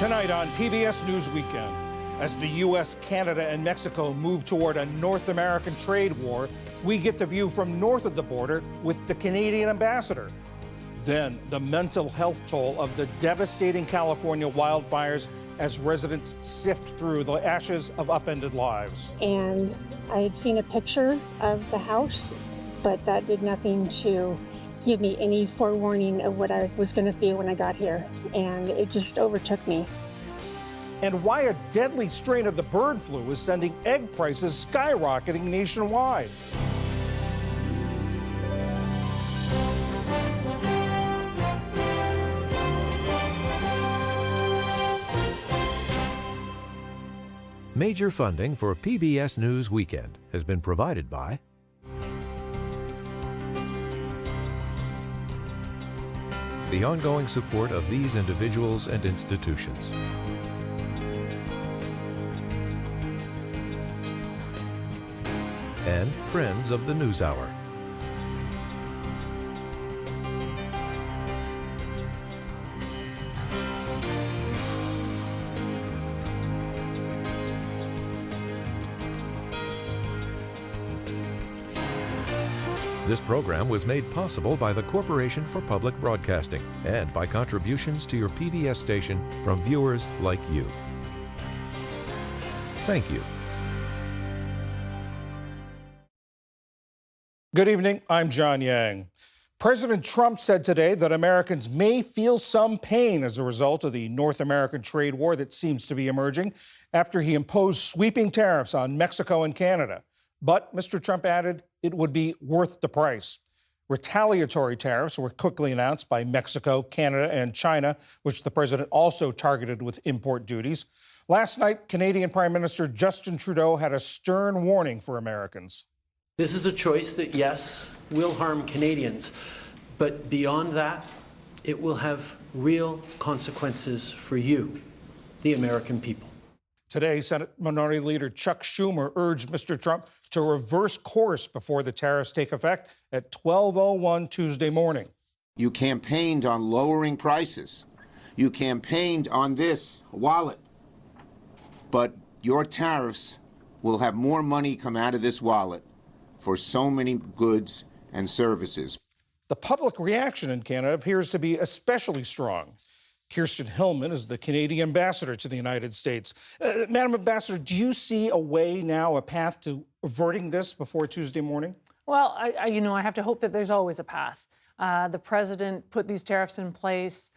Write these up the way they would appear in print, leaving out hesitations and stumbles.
Tonight on PBS News Weekend, as the U.S., Canada, and Mexico move toward a North American trade war, we get the view from north of the border with the Canadian ambassador. Then the mental health toll of the devastating California wildfires as residents sift through the ashes of upended lives. And I had seen a picture of the house, but that did nothing to give me any forewarning of what I was going to feel when I got here. And it just overtook me. And why a deadly strain of the bird flu is sending egg prices skyrocketing nationwide. Major funding for PBS News Weekend has been provided by the ongoing support of these individuals and institutions. And friends of the NewsHour. This program was made possible by the Corporation for Public Broadcasting and by contributions to your PBS station from viewers like you. Thank you. Good evening, I'm John Yang. President Trump said today that Americans may feel some pain as a result of the North American trade war that seems to be emerging after he imposed sweeping tariffs on Mexico and Canada. But Mr. Trump added it would be worth the price. Retaliatory tariffs were quickly announced by Mexico, Canada, and China, which the president also targeted with import duties. Last night, Canadian Prime Minister Justin Trudeau had a stern warning for Americans. This is a choice that, yes, will harm Canadians, but beyond that, it will have real consequences for you, the American people. Today, Senate Minority Leader Chuck Schumer urged Mr. Trump to reverse course before the tariffs take effect at 12:01 Tuesday morning. You campaigned on lowering prices. You campaigned on this wallet. But your tariffs will have more money come out of this wallet for so many goods and services. The public reaction in Canada appears to be especially strong. Kirsten Hillman is the Canadian ambassador to the United States. Madam Ambassador, do you see a way now, a path to averting this before Tuesday morning? Well, I have to hope that there's always a path. The president put these tariffs in place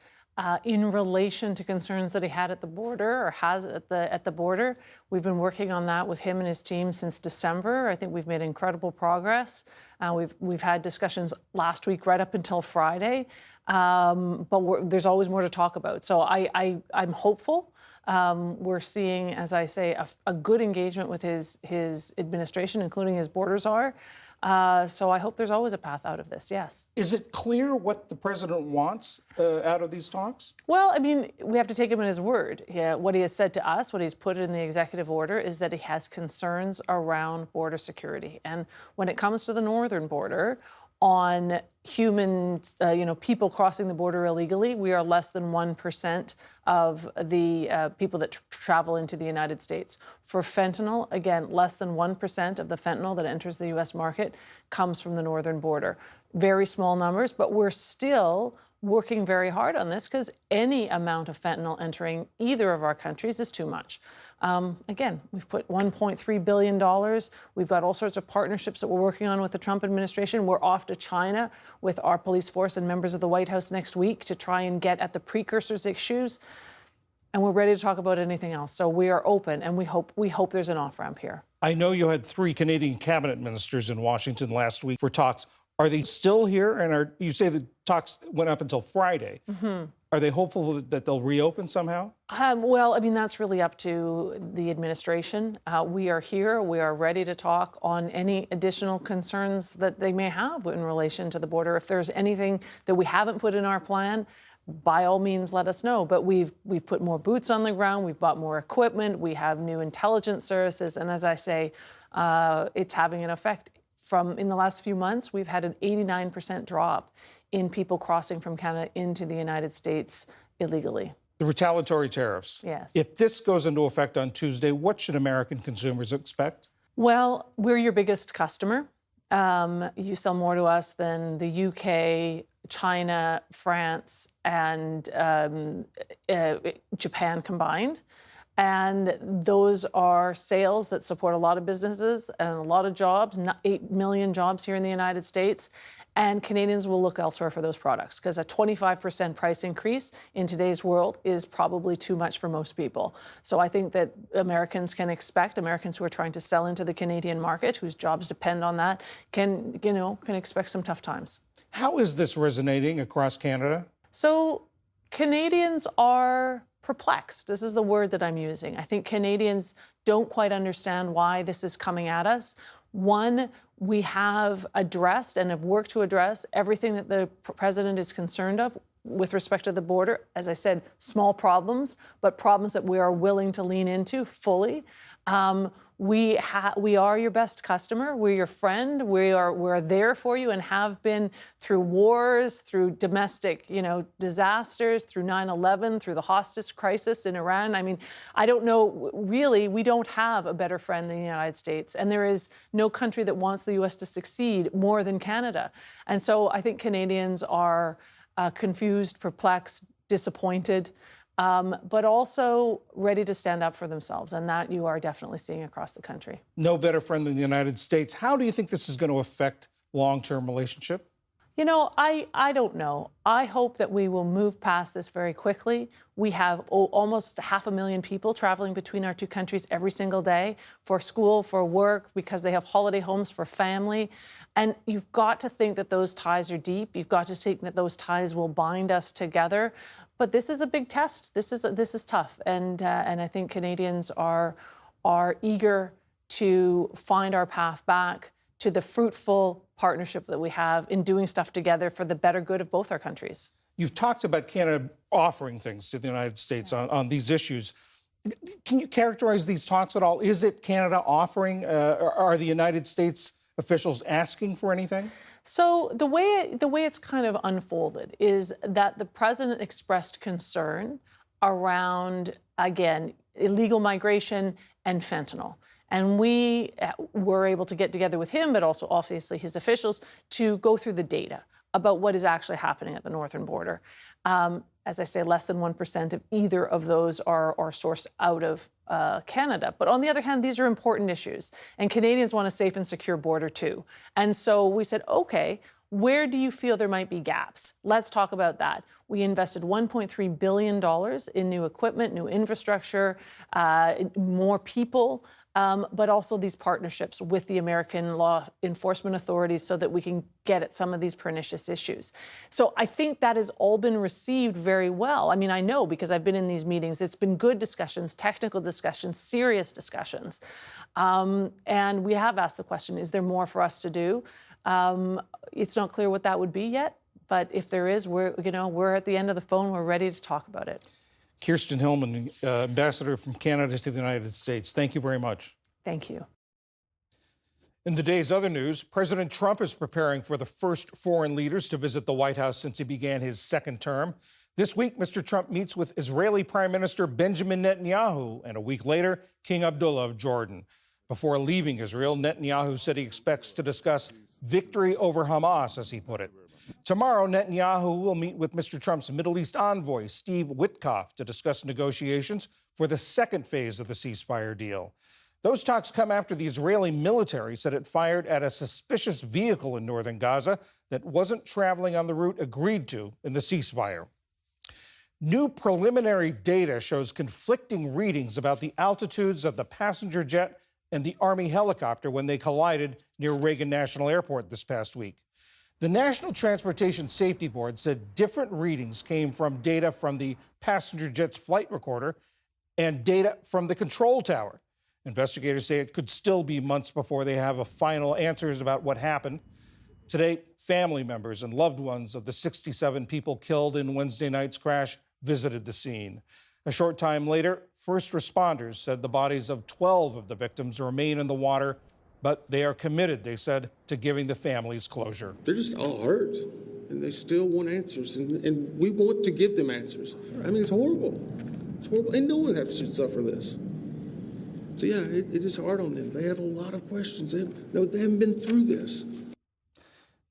in relation to concerns that he had at the border or has at the border. We've been working on that with him and his team since December. I think we've made incredible progress. We've had discussions last week right up until Friday, but there's always more to talk about. So I'm hopeful. We're seeing, as I say, a good engagement with his administration, including his border czar. So I hope there's always a path out of this, yes. Is it clear what the president wants out of these talks? Well, I mean, we have to take him at his word. Yeah, what he has said to us, what he's put in the executive order, is that he has concerns around border security. And when it comes to the northern border, on people crossing the border illegally, we are less than 1% of the people that travel into the United States. For fentanyl, again, less than 1% of the fentanyl that enters the U.S. market comes from the northern border. Very small numbers, but we're still working very hard on this because any amount of fentanyl entering either of our countries is too much. Again, we've put $1.3 billion. We've got all sorts of partnerships that we're working on with the Trump administration. We're off to China with our police force and members of the White House next week to try and get at the precursors issues. And we're ready to talk about anything else. So we are open, and we hope there's an off-ramp here. I know you had 3 Canadian cabinet ministers in Washington last week for talks. Are they still here? And you say the talks went up until Friday. Mm-hmm. Are they hopeful that they'll reopen somehow? Well, I mean, that's really up to the administration. We are here. We are ready to talk on any additional concerns that they may have in relation to the border. If there's anything that we haven't put in our plan, by all means, let us know. But we've put more boots on the ground. We've bought more equipment. We have new intelligence services. And as I say, it's having an effect. In the last few months, we've had an 89% drop in people crossing from Canada into the United States illegally. The retaliatory tariffs. Yes. If this goes into effect on Tuesday, what should American consumers expect? Well, we're your biggest customer. You sell more to us than the UK, China, France, and Japan combined. And those are sales that support a lot of businesses and a lot of jobs, 8 million jobs here in the United States. And Canadians will look elsewhere for those products because a 25% price increase in today's world is probably too much for most people. So I think that Americans who are trying to sell into the Canadian market, whose jobs depend on that, can expect some tough times. How is this resonating across Canada? So Canadians are perplexed. This is the word that I'm using. I think Canadians don't quite understand why this is coming at us. One, we have addressed and have worked to address everything that the president is concerned of with respect to the border. As I said, small problems, but problems that we are willing to lean into fully. We are your best customer. We're your friend. We're there for you and have been through wars, through domestic, disasters, through 9/11, through the hostage crisis in Iran. I mean, I don't know, really, we don't have a better friend than the United States. And there is no country that wants the U.S. to succeed more than Canada. And so I think Canadians are confused, perplexed, disappointed, but also ready to stand up for themselves. And that you are definitely seeing across the country. No better friend than the United States. How do you think this is going to affect long-term relationship? I don't know. I hope that we will move past this very quickly. We have almost 500,000 people traveling between our two countries every single day for school, for work, because they have holiday homes for family. And you've got to think that those ties are deep. You've got to think that those ties will bind us together. But this is a big test. This is tough, and I think Canadians are eager to find our path back to the fruitful partnership that we have in doing stuff together for the better good of both our countries. You've talked about Canada offering things to the United States on these issues. Can you characterize these talks at all? Is it Canada offering? Are the United States officials asking for anything? So the way it's kind of unfolded is that the president expressed concern around, again, illegal migration and fentanyl. And we were able to get together with him, but also obviously his officials, to go through the data about what is actually happening at the northern border. As I say, less than 1% of either of those are sourced out of Canada. But on the other hand, these are important issues. And Canadians want a safe and secure border too. And so we said, okay, where do you feel there might be gaps? Let's talk about that. We invested $1.3 billion in new equipment, new infrastructure, more people, but also these partnerships with the American law enforcement authorities so that we can get at some of these pernicious issues. So I think that has all been received very well. I mean, I know because I've been in these meetings. It's been good discussions, technical discussions, serious discussions. And we have asked the question, is there more for us to do? It's not clear what that would be yet, but if there is, we're at the end of the phone. We're ready to talk about it. Kirsten Hillman, Ambassador from Canada to the United States, thank you very much. Thank you. In the day's other news, President Trump is preparing for the first foreign leaders to visit the White House since he began his second term. This week, Mr. Trump meets with Israeli Prime Minister Benjamin Netanyahu, and a week later, King Abdullah of Jordan. Before leaving Israel, Netanyahu said he expects to discuss victory over Hamas, as he put it. Tomorrow, Netanyahu will meet with Mr. Trump's Middle East envoy, Steve Witkoff, to discuss negotiations for the second phase of the ceasefire deal. Those talks come after the Israeli military said it fired at a suspicious vehicle in northern Gaza that wasn't traveling on the route agreed to in the ceasefire. New preliminary data shows conflicting readings about the altitudes of the passenger jet and the Army helicopter when they collided near Reagan National Airport this past week. The National Transportation Safety Board said different readings came from data from the passenger jet's flight recorder and data from the control tower. Investigators say it could still be months before they have final answers about what happened. Today, family members and loved ones of the 67 people killed in Wednesday night's crash visited the scene. A short time later, first responders said the bodies of 12 of the victims remain in the water, but they are committed, they said, to giving the families closure. They're just all hurt. and they still want answers, and we want to give them answers. I mean, it's horrible. It's horrible, and no one should suffer this. So yeah, it is hard on them. They have a lot of questions. They haven't been through this.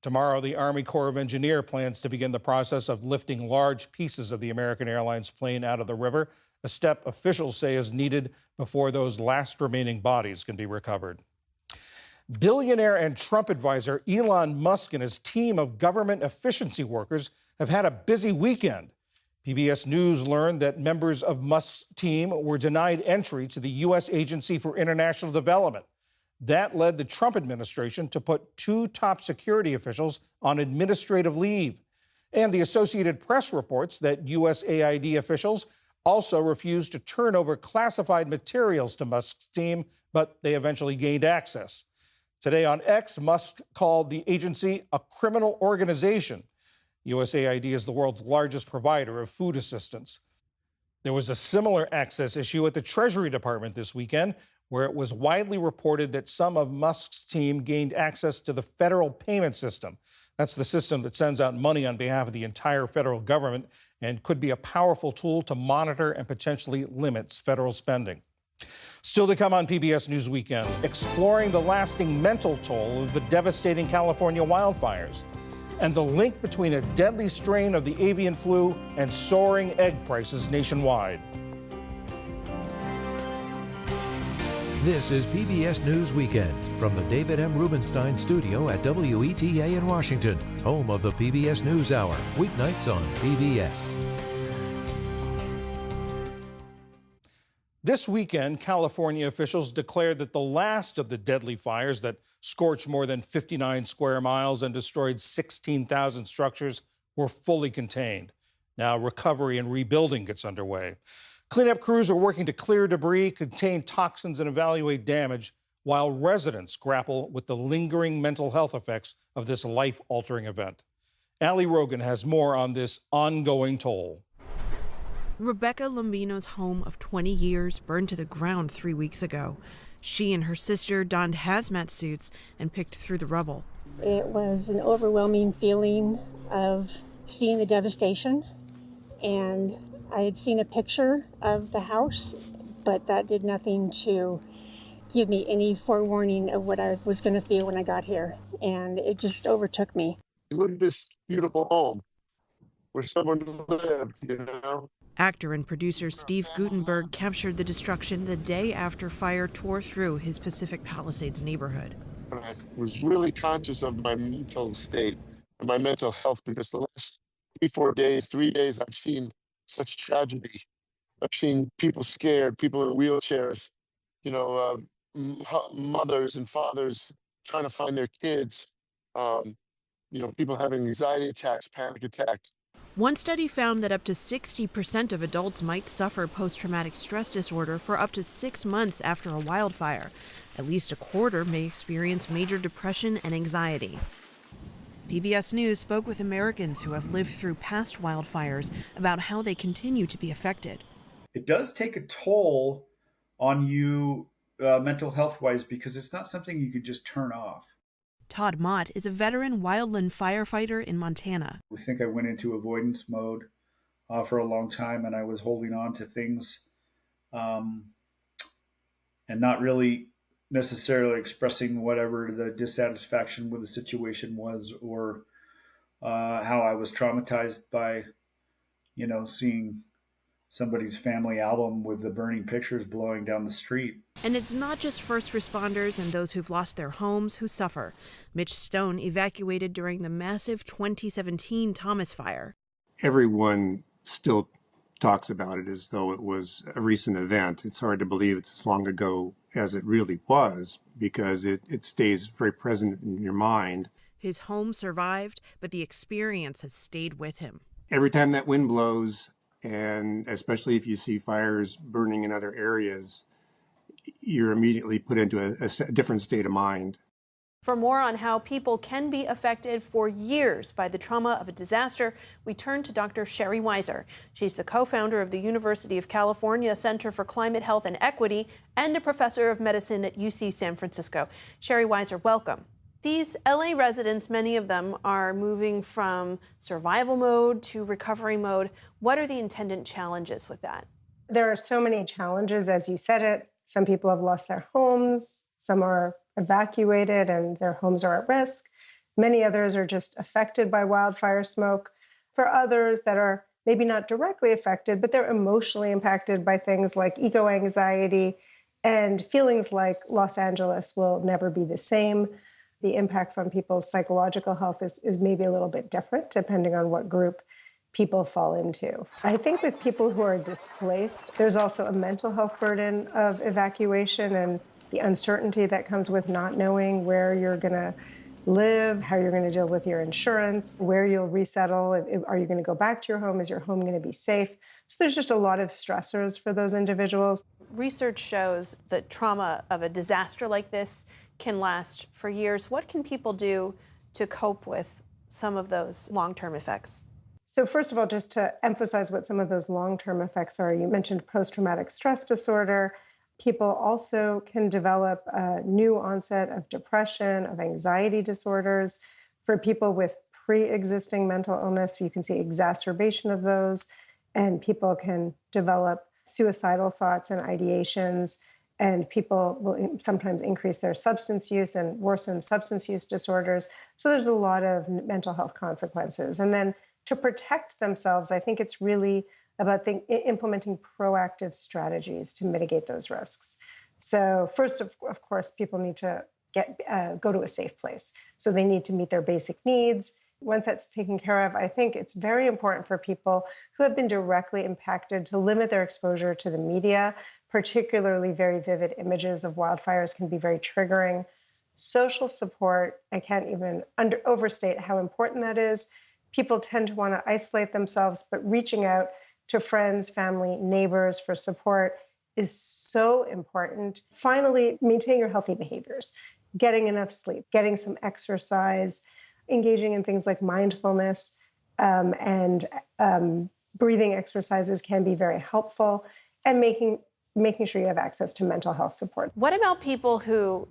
Tomorrow, the Army Corps of Engineers plans to begin the process of lifting large pieces of the American Airlines plane out of the river, a step officials say is needed before those last remaining bodies can be recovered. Billionaire and Trump advisor Elon Musk and his team of government efficiency workers have had a busy weekend. PBS News learned that members of Musk's team were denied entry to the U.S. Agency for International Development. That led the Trump administration to put 2 top security officials on administrative leave. And the Associated Press reports that USAID officials also refused to turn over classified materials to Musk's team, but they eventually gained access. Today on X, Musk called the agency a criminal organization. USAID is the world's largest provider of food assistance. There was a similar access issue at the Treasury Department this weekend, where it was widely reported that some of Musk's team gained access to the federal payment system. That's the system that sends out money on behalf of the entire federal government and could be a powerful tool to monitor and potentially limit federal spending. Still to come on PBS News Weekend, exploring the lasting mental toll of the devastating California wildfires and the link between a deadly strain of the avian flu and soaring egg prices nationwide. This is PBS News Weekend from the David M. Rubenstein studio at WETA in Washington, home of the PBS News Hour, weeknights on PBS. This weekend, California officials declared that the last of the deadly fires that scorched more than 59 square miles and destroyed 16,000 structures were fully contained. Now recovery and rebuilding gets underway. Cleanup crews are working to clear debris, contain toxins, and evaluate damage, while residents grapple with the lingering mental health effects of this life-altering event. Ali Rogan has more on this ongoing toll. Rebecca Lombino's home of 20 years burned to the ground 3 weeks ago. She and her sister donned hazmat suits and picked through the rubble. It was an overwhelming feeling of seeing the devastation, and I had seen a picture of the house, but that did nothing to give me any forewarning of what I was going to feel when I got here, and it just overtook me. Look at this beautiful home where someone lived, you know? Actor and producer Steve Guttenberg captured the destruction the day after fire tore through his Pacific Palisades neighborhood. I was really conscious of my mental state and my mental health because the last 3 days, I've seen such tragedy. I've seen people scared, people in wheelchairs, you know, mothers and fathers trying to find their kids, you know, people having anxiety attacks, panic attacks. One study found that up to 60% of adults might suffer post-traumatic stress disorder for up to 6 months after a wildfire. At least a quarter may experience major depression and anxiety. PBS News spoke with Americans who have lived through past wildfires about how they continue to be affected. It does take a toll on you mental health-wise because it's not something you could just turn off. Todd Mott is a veteran wildland firefighter in Montana. I think I went into avoidance mode for a long time, and I was holding on to things and not really necessarily expressing whatever the dissatisfaction with the situation was, or how I was traumatized by, you know, seeing somebody's family album with the burning pictures blowing down the street. And it's not just first responders and those who've lost their homes who suffer. Mitch Stone evacuated during the massive 2017 Thomas Fire. Everyone still talks about it as though it was a recent event. It's hard to believe it's as long ago as it really was because it stays very present in your mind. His home survived, but the experience has stayed with him. Every time that wind blows, and especially if you see fires burning in other areas, you're immediately put into a different state of mind. For more on how people can be affected for years by the trauma of a disaster, we turn to Dr. Sherry Weiser. She's the co-founder of the University of California Center for Climate Health and Equity and a professor of medicine at UC San Francisco. Sherry Weiser, welcome. These LA residents, many of them, are moving from survival mode to recovery mode. What are the intended challenges with that? There are so many challenges, as you said it. Some people have lost their homes, some are evacuated and their homes are at risk. Many others are just affected by wildfire smoke. For others that are maybe not directly affected, but they're emotionally impacted by things like eco-anxiety and feelings like Los Angeles will never be the same. The impacts on people's psychological health is maybe a little bit different depending on what group people fall into. I think with people who are displaced, there's also a mental health burden of evacuation and the uncertainty that comes with not knowing where you're going to live, how you're going to deal with your insurance, where you'll resettle. Are you going to go back to your home? Is your home going to be safe? So there's just a lot of stressors for those individuals. Research shows that trauma of a disaster like this can last for years. What can people do to cope with some of those long-term effects? So first of all, just to emphasize what some of those long-term effects are, you mentioned post-traumatic stress disorder. People also can develop a new onset of depression, of anxiety disorders. For people with pre-existing mental illness, you can see exacerbation of those, and people can develop suicidal thoughts and ideations, and people will sometimes increase their substance use and worsen substance use disorders. So there's a lot of mental health consequences. And then to protect themselves, I think it's really about implementing proactive strategies to mitigate those risks. So first, of course, people need to go to a safe place. So they need to meet their basic needs. Once that's taken care of, I think it's very important for people who have been directly impacted to limit their exposure to the media. Particularly very vivid images of wildfires can be very triggering. Social support, I can't even overstate how important that is. People tend to want to isolate themselves, but reaching out to friends, family, neighbors for support is so important. Finally, maintain your healthy behaviors, getting enough sleep, getting some exercise, engaging in things like mindfulness and breathing exercises can be very helpful, and making sure you have access to mental health support. What about people who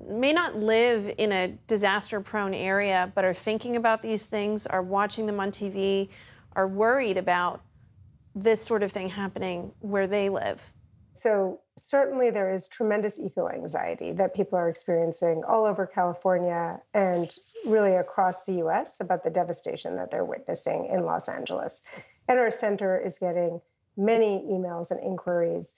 may not live in a disaster-prone area, but are thinking about these things, are watching them on TV, are worried about this sort of thing happening where they live? So certainly there is tremendous eco-anxiety that people are experiencing all over California and really across the US about the devastation that they're witnessing in Los Angeles. And our center is getting many emails and inquiries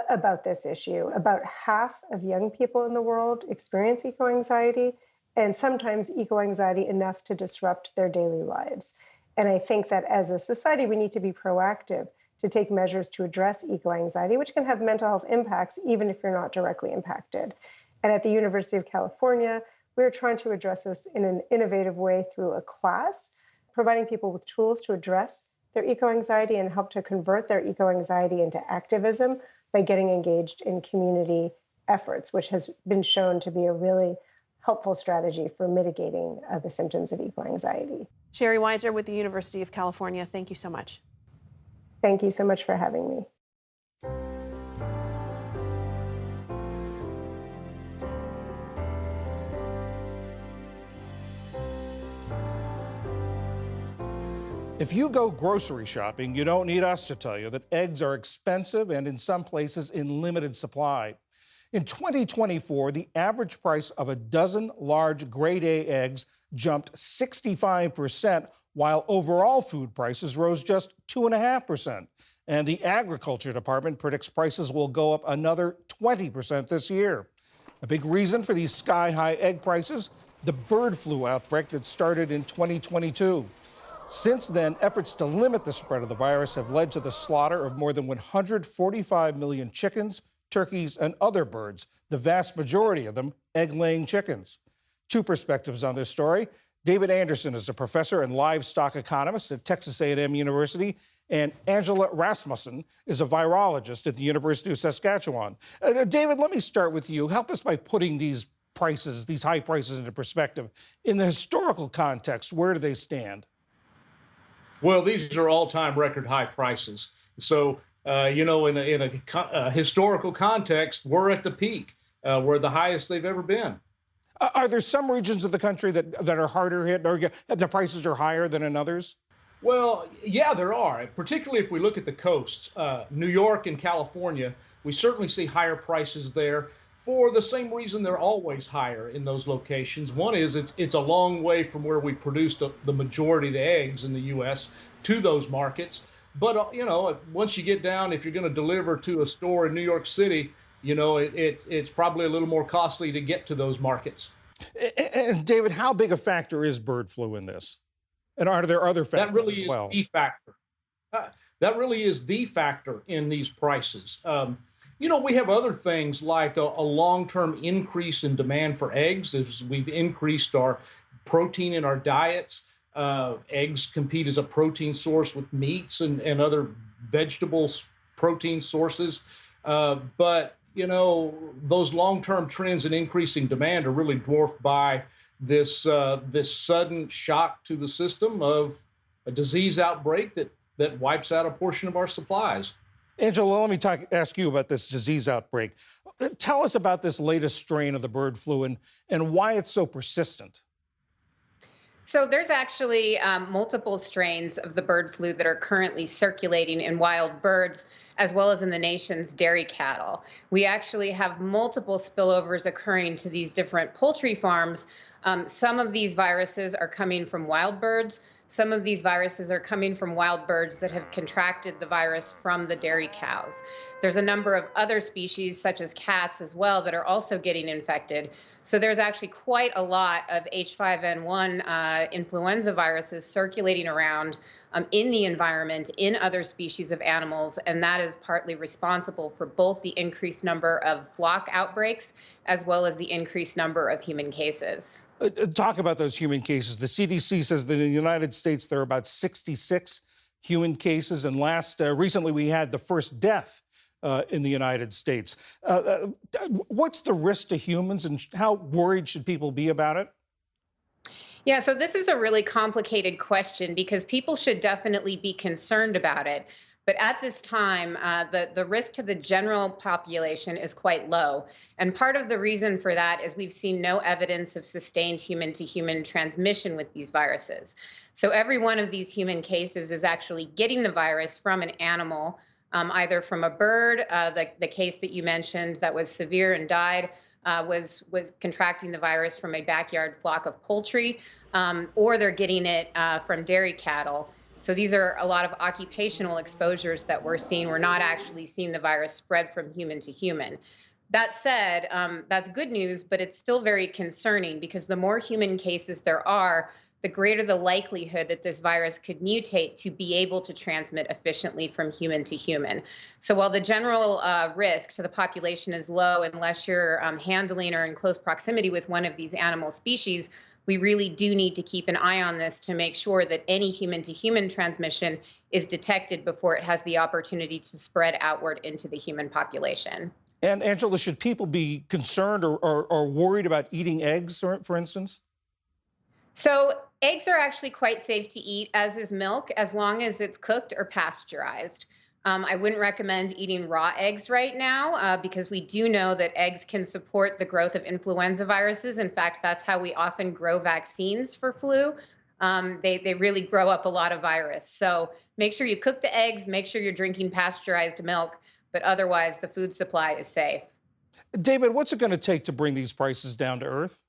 about this issue. About half of young people in the world experience eco-anxiety, and sometimes eco-anxiety enough to disrupt their daily lives. And I think that as a society, we need to be proactive to take measures to address eco-anxiety, which can have mental health impacts even if you're not directly impacted. And at the University of California, we're trying to address this in an innovative way through a class, providing people with tools to address their eco-anxiety and help to convert their eco-anxiety into activism by getting engaged in community efforts, which has been shown to be a really helpful strategy for mitigating the symptoms of eco-anxiety. Sherry Weiser with the University of California, thank you so much. Thank you so much for having me. If you go grocery shopping, you don't need us to tell you that eggs are expensive and in some places in limited supply. In 2024, the average price of a dozen large grade A eggs jumped 65%, while overall food prices rose just 2.5%. And the Agriculture Department predicts prices will go up another 20% this year. A big reason for these sky-high egg prices? The bird flu outbreak that started in 2022. Since then, efforts to limit the spread of the virus have led to the slaughter of more than 145 million chickens, turkeys, and other birds, the vast majority of them egg-laying chickens. Two perspectives on this story. David Anderson is a professor and livestock economist at Texas A&M University, and Angela Rasmussen is a virologist at the University of Saskatchewan. David, let me start with you. Help us by putting these prices, these high prices, into perspective. In the historical context, where do they stand? Well, these are all-time record high prices. So, in a historical context, we're at the peak. We're the highest they've ever been. Are there some regions of the country that are harder hit, or the prices are higher than in others? Well, yeah, there are, particularly if we look at the coasts. New York and California, we certainly see higher prices there for the same reason they're always higher in those locations. One is it's a long way from where we produce the majority of the eggs in the U.S. to those markets. But, once you get down, if you're going to deliver to a store in New York City, it's probably a little more costly to get to those markets. And David, how big a factor is bird flu in this? And are there other factors That really as well? is the factor. That really is the factor in these prices. We have other things like a long-term increase in demand for eggs as we've increased our protein in our diets. Eggs compete as a protein source with meats and other vegetables protein sources. But those long-term trends in increasing demand are really dwarfed by this sudden shock to the system of a disease outbreak that wipes out a portion of our supplies. Angela, let me ask you about this disease outbreak. Tell us about this latest strain of the bird flu and why it's so persistent. So there's actually multiple strains of the bird flu that are currently circulating in wild birds, as well as in the nation's dairy cattle. We actually have multiple spillovers occurring to these different poultry farms. Some of these viruses are coming from wild birds. Some of these viruses are coming from wild birds that have contracted the virus from the dairy cows. There's a number of other species, such as cats as well, that are also getting infected. So there's actually quite a lot of H5N1 influenza viruses circulating around in the environment in other species of animals, and that is partly responsible for both the increased number of flock outbreaks as well as the increased number of human cases. Talk about those human cases. The CDC says that in the United States there are about 66 human cases, and recently we had the first death in the United States. What's the risk to humans, and how worried should people be about it? Yeah, so this is a really complicated question because people should definitely be concerned about it. But at this time, the risk to the general population is quite low. And part of the reason for that is we've seen no evidence of sustained human-to-human transmission with these viruses. So every one of these human cases is actually getting the virus from an animal, either from a bird, the case that you mentioned that was severe and died, was contracting the virus from a backyard flock of poultry, or they're getting it from dairy cattle. So these are a lot of occupational exposures that we're seeing. We're not actually seeing the virus spread from human to human. That said, that's good news, but it's still very concerning because the more human cases there are, the greater the likelihood that this virus could mutate to be able to transmit efficiently from human to human. So while the general risk to the population is low unless you're handling or in close proximity with one of these animal species, we really do need to keep an eye on this to make sure that any human-to-human transmission is detected before it has the opportunity to spread outward into the human population. And Angela, should people be concerned or worried about eating eggs, for instance? So eggs are actually quite safe to eat, as is milk, as long as it's cooked or pasteurized. I wouldn't recommend eating raw eggs right now because we do know that eggs can support the growth of influenza viruses. In fact, that's how we often grow vaccines for flu. They really grow up a lot of virus. So make sure you cook the eggs, make sure you're drinking pasteurized milk, but otherwise the food supply is safe. David, what's it going to take to bring these prices down to earth?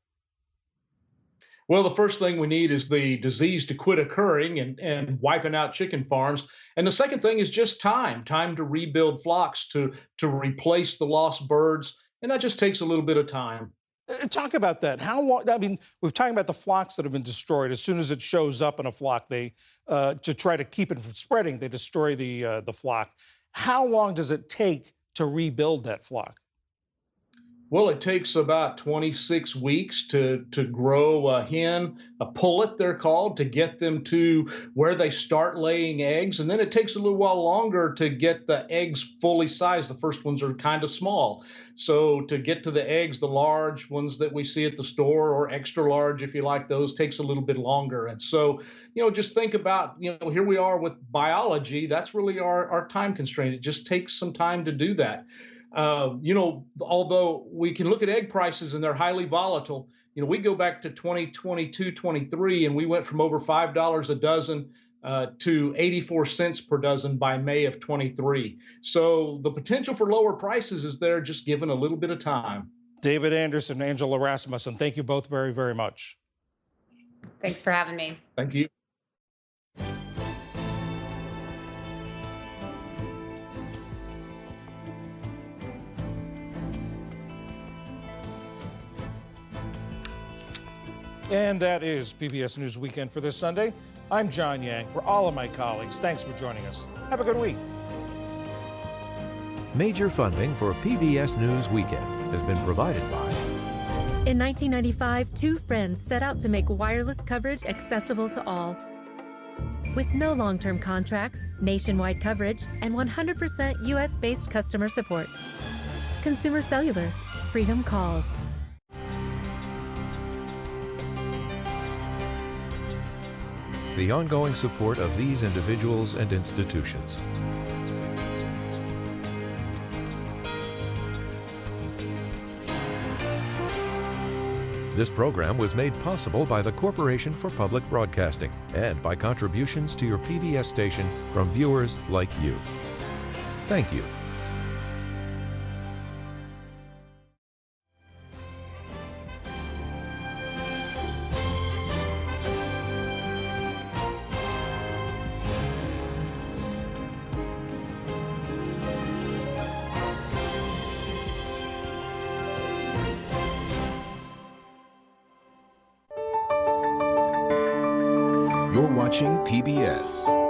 Well, the first thing we need is the disease to quit occurring and wiping out chicken farms. And the second thing is just time to rebuild flocks, to replace the lost birds. And that just takes a little bit of time. Talk about that. How long? I mean, we've talked about the flocks that have been destroyed. As soon as it shows up in a flock, to try to keep it from spreading, they destroy the flock. How long does it take to rebuild that flock? Well, it takes about 26 weeks to grow a hen, a pullet they're called, to get them to where they start laying eggs. And then it takes a little while longer to get the eggs fully sized. The first ones are kind of small. So to get to the eggs, the large ones that we see at the store, or extra large, if you like those, takes a little bit longer. And so, just think about, here we are with biology. That's really our time constraint. It just takes some time to do that. Although we can look at egg prices and they're highly volatile, we go back to 2022, 23, and we went from over $5 a dozen to 84 cents per dozen by May of 23. So the potential for lower prices is there, just given a little bit of time. David Anderson, Angela Rasmussen, thank you both very, very much. Thanks for having me. Thank you. And that is PBS News Weekend for this Sunday. I'm John Yang. For all of my colleagues, thanks for joining us. Have a good week. Major funding for PBS News Weekend has been provided by... In 1995, two friends set out to make wireless coverage accessible to all. With no long-term contracts, nationwide coverage, and 100% U.S.-based customer support. Consumer Cellular. Freedom calls. The ongoing support of these individuals and institutions. This program was made possible by the Corporation for Public Broadcasting and by contributions to your PBS station from viewers like you. Thank you. You're watching PBS.